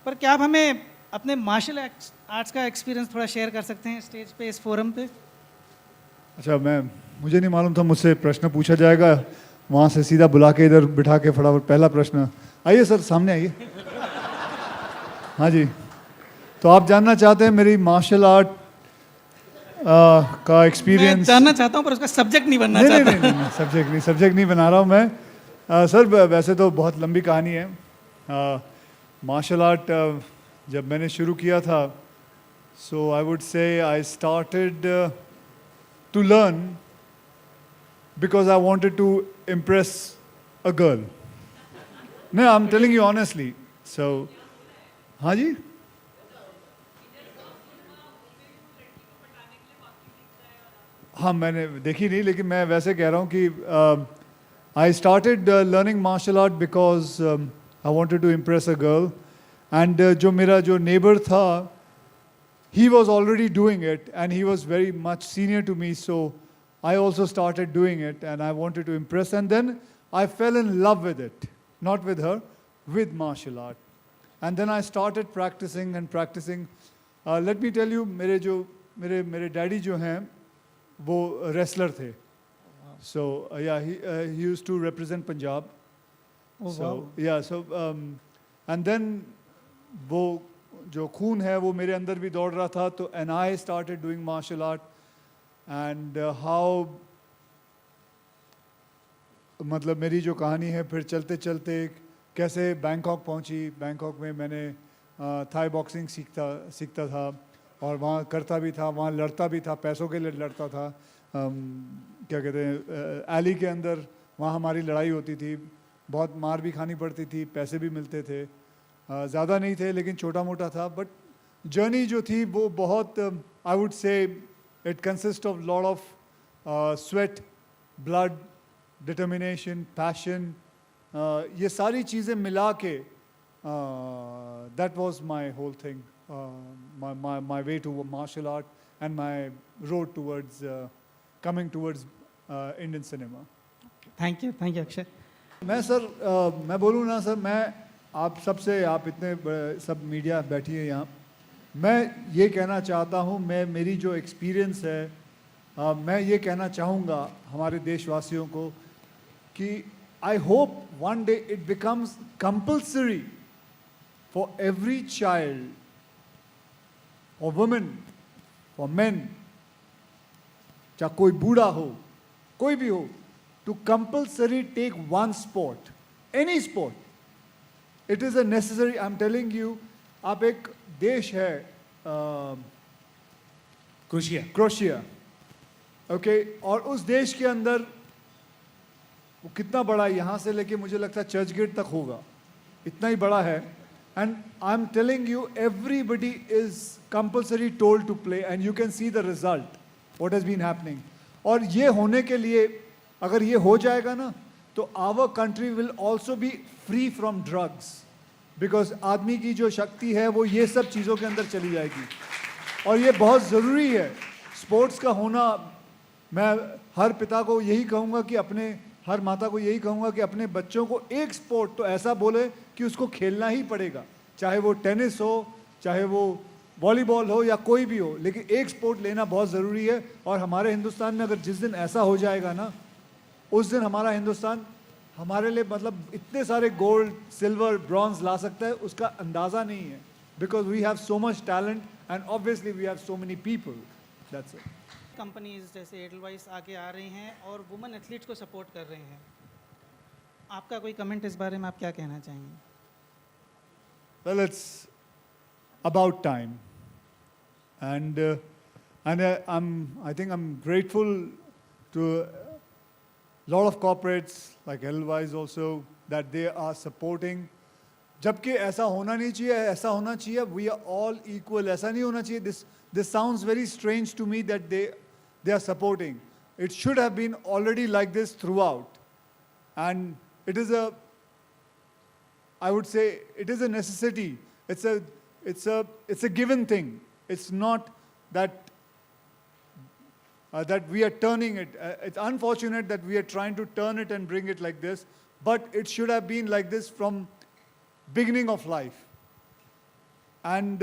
पर क्या आप हमें अपने मार्शल आर्ट्स का एक्सपीरियंस थोड़ा शेयर कर सकते हैं स्टेज पे, इस फोरम पे? अच्छा, मुझे नहीं मालूम था मुझसे प्रश्न पूछा जाएगा, वहाँ से सीधा बुला के इधर बिठा के फटाफट पहला प्रश्न। आइए सर, सामने आइए। हाँ जी, तो आप जानना चाहते हैं मेरी मार्शल आर्ट का मैं एक्सपीरियंस? जानना चाहता हूँ पर उसका सब्जेक्ट नहीं बनना नहीं नहीं चाहता। नहीं नहीं, सब्जेक्ट नहीं बना रहा हूँ मैं। सर वैसे तो बहुत लंबी कहानी है। मार्शल आर्ट जब मैंने शुरू किया था, सो I would say I started to learn because I wanted to impress a girl. No, I'm telling you honestly. So, हाँ जी? हाँ, मैंने देखी नहीं, लेकिन मैं वैसे कह रहा हूँ कि I started learning martial art because I wanted to impress a girl. And जो मेरा जो neighbor था, he was already doing it and he was very much senior to me, so I also started doing it and I wanted to impress, and then I fell in love with it, not with her, with martial art. And then I started practicing and practicing. Let me tell you, मेरे daddy जो हैं वो wrestler थे. So yeah, he used to represent Punjab. Oh, So wow. yeah, so and then वो जो खून है वो मेरे अंदर भी दौड़ रहा था, तो and I started doing martial art. And how मतलब मेरी जो कहानी है फिर चलते चलते कैसे बैंकॉक पहुंची। बैंकॉक में मैंने थाई बॉक्सिंग सीखता था और वहाँ करता भी था, वहाँ लड़ता भी था, पैसों के लिए लड़ता था। क्या कहते हैं, एली के अंदर वहाँ हमारी लड़ाई होती थी, बहुत मार भी खानी पड़ती थी, पैसे भी मिलते थे, ज़्यादा नहीं थे लेकिन छोटा मोटा था। बट जर्नी जो थी वो बहुत, आई वुड से it consists of lot of sweat, blood, determination, passion. ये सारी चीज़ें मिला के that was my whole thing, my way to martial art and my road towards coming towards Indian cinema. Thank you Akshay. मैं सर मैं बोलूँ ना सर, मैं आप सबसे, आप इतने सब मीडिया बैठी है यहाँ, मैं ये कहना चाहता हूँ, मेरी जो एक्सपीरियंस है, मैं ये कहना चाहूँगा हमारे देशवासियों को कि I hope one day it becomes compulsory for every child, for women, for men, चाहे कोई बूढ़ा हो, कोई भी हो, to compulsory take one sport, any sport. It is a necessary, I am telling you. आप एक देश है क्रोशिया, ओके, और उस देश के अंदर वो कितना बड़ा है, यहाँ से लेके मुझे लगता है चर्च गेट तक होगा, इतना ही बड़ा है। And I am telling you, everybody is compulsory told to play and you can see the result what has been happening. और ये होने के लिए, अगर ये हो जाएगा ना, तो our country will also be free from drugs, because आदमी की जो शक्ति है वो ये सब चीज़ों के अंदर चली जाएगी। और ये बहुत ज़रूरी है स्पोर्ट्स का होना। मैं हर पिता को यही कहूँगा कि हर माता को यही कहूँगा कि अपने बच्चों को एक स्पोर्ट तो ऐसा बोले कि उसको खेलना ही पड़ेगा, चाहे वो टेनिस हो, चाहे वो वॉलीबॉल हो या कोई भी हो, लेकिन एक स्पोर्ट लेना बहुत ज़रूरी है। और हमारे हिंदुस्तान में अगर जिस दिन ऐसा हो जाएगा ना, उस दिन हमारा हिंदुस्तान हमारे लिए मतलब इतने सारे गोल्ड, सिल्वर, ब्रॉन्ज ला सकता है, उसका अंदाज़ा नहीं है, because we have so much talent and obviously we have so many people, that's it. Companies जैसे एडलवाइस आगे आ रही हैं और वुमेन एथलीट्स को सपोर्ट कर रही हैं, आपका कोई कमेंट इस बारे में, आप क्या कहना चाहेंगे? Well, it's about time, and I think I'm grateful to lot of corporates like Edelweiss also that they are supporting. जबकि ऐसा होना नहीं चाहिए, ऐसा होना चाहिए we are all equal, ऐसा नहीं होना चाहिए। This sounds very strange to me that they are supporting. It should have been already like this throughout, and it is I would say it is a necessity. It's a given thing. It's not that that we are turning it. It's unfortunate that we are trying to turn it and bring it like this, but it should have been like this from beginning of life. and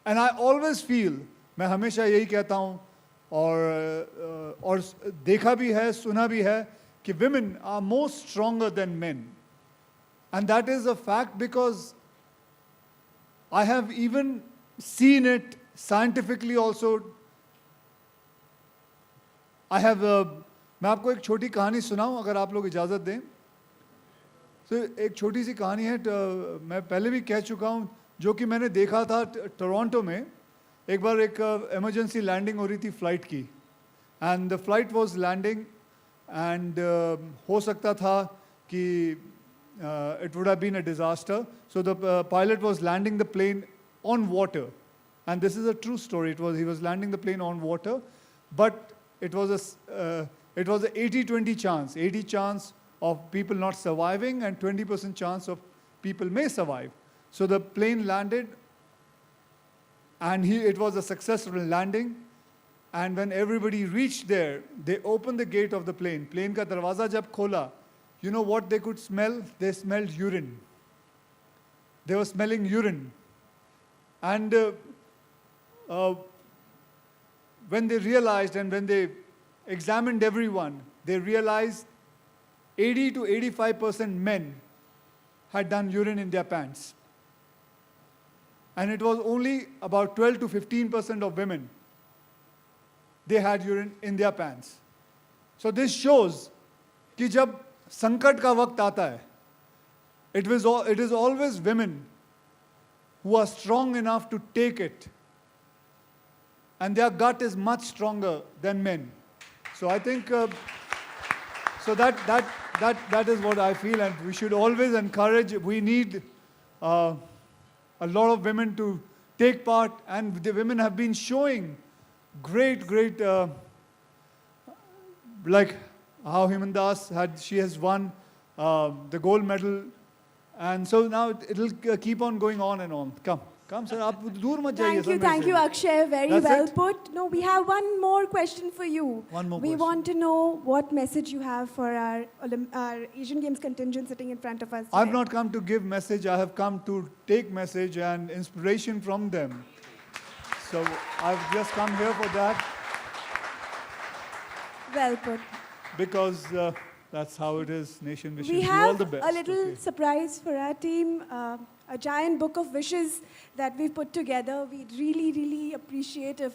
I always feel, मैं हमेशा यही कहता हूँ और देखा भी है, सुना भी है कि women are more stronger than men. And that is a fact because I have even seen it scientifically also. मैं आपको एक छोटी कहानी सुनाऊं अगर आप लोग इजाज़त दें. तो एक छोटी सी कहानी है, मैं पहले भी कह चुका हूं, जो कि मैंने देखा था टोरंटो में. एक बार एक इमरजेंसी लैंडिंग हो रही थी फ्लाइट की, and the flight was landing, and हो सकता था कि it would have been a disaster. So the pilot was landing the plane on water, and this is a true story. He was landing the plane on water, but it was a 80-20 chance, 80 chance of people not surviving and 20% chance of people may survive. So the plane landed, and it was a successful landing. And when everybody reached there, they opened the gate of the plane. Plane ka darwaza jab khola, you know what they could smell? They smelled urine. They were smelling urine. And when they realized and when they examined everyone, they realized 80 to 85% men had done urine in their pants. And it was only about 12 to 15% of women, they had urine in their pants. So this shows कि जब संकट का वक्त आता है, it is always women who are strong enough to take it, and their gut is much stronger than men. So I think so that is what I feel, and we should always encourage. We need a lot of women to take part, and the women have been showing great like how Himan Das she has won the gold medal, and so now it'll keep on going on and on. Come sir, आप दूर मत जाइए. Thank you Akshay, very That's well it? put. No, we have one more question for you. One more We question. want to know what message you have for our Asian Games contingent sitting in front of us I've today. not come to give message, I have come to take message and inspiration from them. So I've just come here for that, Well put. because that's how it is. Nation wishes We you all have the best. a little Okay. surprise for our team, a giant book of wishes that we've put together. We'd really appreciate if